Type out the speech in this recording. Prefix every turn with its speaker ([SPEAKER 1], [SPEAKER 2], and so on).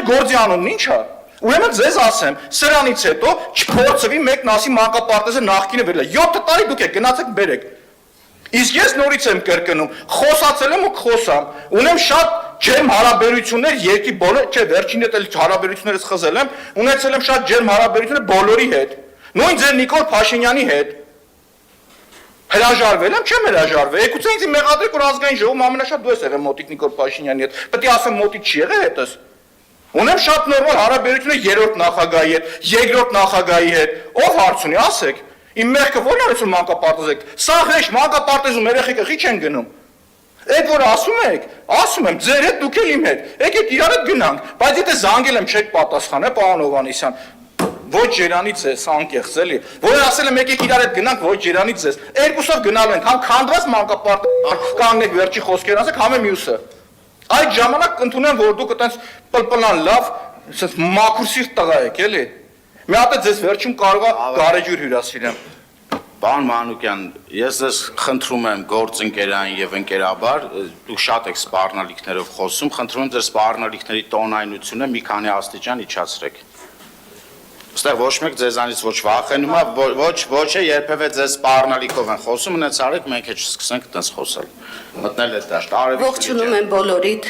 [SPEAKER 1] գործի անունն ի՞նչ է։ Ուրեմն ձեզ ասեմ, սրանից հետո չփորձվի մեկն ասի մանկապարտեզը նախկինը վերել է։ 7 տարի դուք եք գնացեք բերեք։ Իսկ ես նորից եմ կրկնում, խոսացել եմ ու խոսամ, ունեմ շատ ջերմ հարաբերություններ երկի բոլոր, չէ, վերջին հետ էլ հարաբերություններս խզել եմ, ունեցել եմ շատ ջերմ հարաբերություններ բոլորի հետ, նույն ձեր Նիկոլ Փաշինյանի հետ։ Հրաժարվել եմ, չեմ հրաժարվել, եկուցե ինձ մեղադրեք, որ ազգային ժողովում ամենաշատ դու ես եղել մոտիկ Նիկոլ Փաշինյանի հետ, պետք է ասեմ մոտիկ չի եղել հետս։ Ունեմ շատ նորմալ հարաբերություններ երրորդ նախագահի հետ, երկրորդ նախագահի հետ, ով հարց ունի, ասեք։ Իմ մեղքը ո՞րն է որ մանկապարտեզ եք։ Սա հեշտ մանկապարտեզում երեխեքը խի չեն գնում։ Այդ որ ասում եք, ասում եմ, ձեր հետ դուք էլ իմ հետ։ Եկեք իրար հետ գնանք, բայց եթե զանգել եմ չեք պատասխանել, պարոն Հովհաննիսյան, ոչ ջերանից էս անկեղծ էլի։ Որ ասել եմ եկեք իրար հետ գնանք, ոչ ջերանից էս։ Երկուսով գնալու ենք, համ քանդված մանկապարտեզ կանգնեք վերջի խոսքեր ասեք, համ մյուսը։ Այդ ժամանակ կընդունեմ, որ դուք այտենց պլպլան լավ, ասես մաքուր սիրտ տղա եք, էլի։ Մի հատ է ձեզ վերջում կարող է գարեջուր հյուրասիրեմ։
[SPEAKER 2] Պարոն Մանուկյան, ես ձեզ խնդրում եմ գործընկերային եւ ընկերաբար, դուք շատ եք սպառնալիքներով խոսում, խնդրում եմ ձեր սպառնալիքների տոնայնությունը մի քանի աստիճան իջացրեք։ Այստեղ ոչ մեկ ձեզանից ոչ վախենում է, ոչ է երբևէ ձեզ սպառնալիքով են խոսում, ունեցարեք մենք էլ չսկսենք այդպես խոսել։ Մտնել է դաշտ, արևի։
[SPEAKER 3] Ողջունում եմ բոլորիդ,